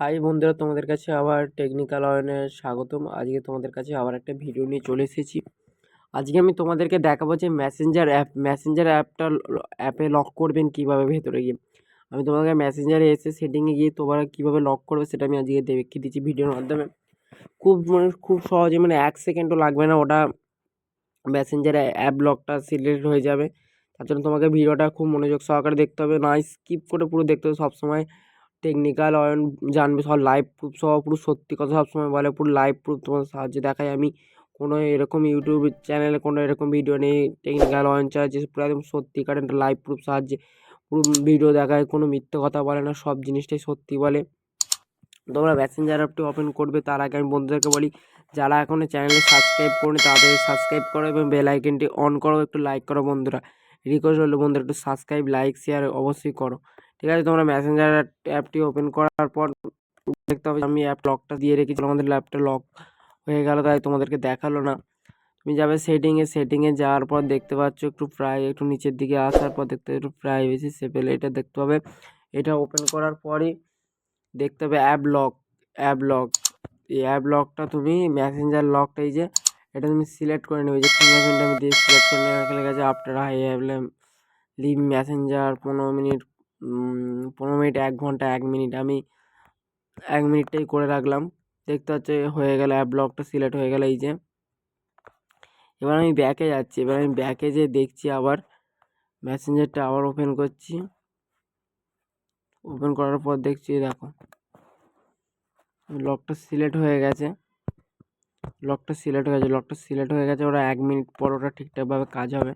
High বন্ধুরা, তোমাদের কাছে আবার টেকনিক্যাল অয়নের স্বাগতম। আজকে তোমাদের কাছে আবার একটা ভিডিও নিয়ে চলে এসেছি। আজকে আমি তোমাদেরকে দেখাবো যে মেসেঞ্জার অ্যাপে লক করবেন কীভাবে ভেতরে গিয়ে। আমি তোমাকে মেসেঞ্জারে এসে সেটিংয়ে গিয়ে তোমরা কীভাবে লক করবে সেটা আমি আজকে দেখিয়ে দিচ্ছি ভিডিওর মাধ্যমে। খুব সহজে, মানে 1 সেকেন্ডও লাগবে না, ওটা মেসেঞ্জারে অ্যাপ লকটা সিলেক্ট হয়ে যাবে। তার জন্য তোমাকে ভিডিওটা খুব মনোযোগ সহকারে দেখতে হবে, না স্কিপ করে পুরো দেখতে হবে। সবসময় টেকনিক্যাল অয়ন জানবে সব লাইভ প্রুফ সহ, পুরো সত্যি কথা সবসময় বলে, পুরো লাইভ প্রুফ তোমার সাহায্যে দেখাই। আমি কোনো এরকম ইউটিউব চ্যানেলে কোনো এরকম ভিডিও নেই। টেকনিক্যাল অয়ন চায় যে পুরো একদম সত্যিকারের লাইভ প্রুফ সাহায্যে পুরো ভিডিও দেখায়, কোনো মিথ্যে কথা বলে না, সব জিনিসটাই সত্যি বলে। তোমরা মেসেঞ্জার অ্যাপটি ওপেন করবে তার আগে আমি বন্ধুদেরকে বলি, যারা এখনও চ্যানেলে সাবস্ক্রাইব করেনি তাদের সাবস্ক্রাইব করো এবং বেল আইকনটি অন করো, একটু লাইক করো বন্ধুরা। রিকোয়েস্ট হলো বন্ধুরা, একটু সাবস্ক্রাইব, লাইক, শেয়ার অবশ্যই করো। ঠিক আছে, তোমরা মেসেঞ্জার অ্যাপটি ওপেন করার পর দেখতে হবে আমি অ্যাপ লকটা দিয়ে রেখেছিলাম, আমাদের ল্যাপটা লক হয়ে গেল, তাই তোমাদেরকে দেখালো না। তুমি যাবে সেটিংয়ে যাওয়ার পর দেখতে পাচ্ছ একটু নিচের দিকে আসার পর দেখতে একটু প্রাইভেসি সেভেল, এটা দেখতে হবে। এটা ওপেন করার পরই দেখতে হবে অ্যাপ লক। এই অ্যাপ লকটা তুমি মেসেঞ্জার লকটা, এই যে এটা তুমি সিলেক্ট করে নেবে, যে ফিঙ্গারপ্রিন্ট আমি দিয়ে সিলেক্ট করে নেবে। লেগে গেছে after hi leave messenger 15 minute, 15 minute, 1 ঘন্টা, 1 মিনিট। আমি 1 মিনিটটাই করে রাখলাম। দেখতে হচ্ছে হয়ে গেল, অ্যাপ লকটা সিলেক্ট হয়ে গেল। এই যে এবার আমি ব্যাকে যাচ্ছি, এবার আমি ব্যাকে যেয়ে দেখছি, আবার মেসেঞ্জারটা আবার ওপেন করছি। ওপেন করার পর দেখছি, দেখো লকটা সিলেক্ট হয়ে গেছে। লকটা সিলেক্ট হয়ে গেছে। ওরা 1 মিনিট পর ওটা ঠিকঠাকভাবে কাজ হবে,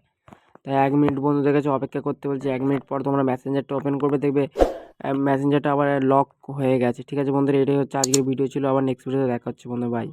তাই 1 মিনিট বন্ধুদের কাছে অপেক্ষা করতে বলছি। 1 মিনিট পর তোমরা মেসেঞ্জারটা ওপেন করবে, দেখবে মেসেঞ্জারটা আবার লক হয়ে গেছে। ঠিক আছে বন্ধুরা, এটাই হচ্ছে আজকের ভিডিও ছিল। আবার নেক্সট ভিডিওতে দেখা হচ্ছে বন্ধু, বাই।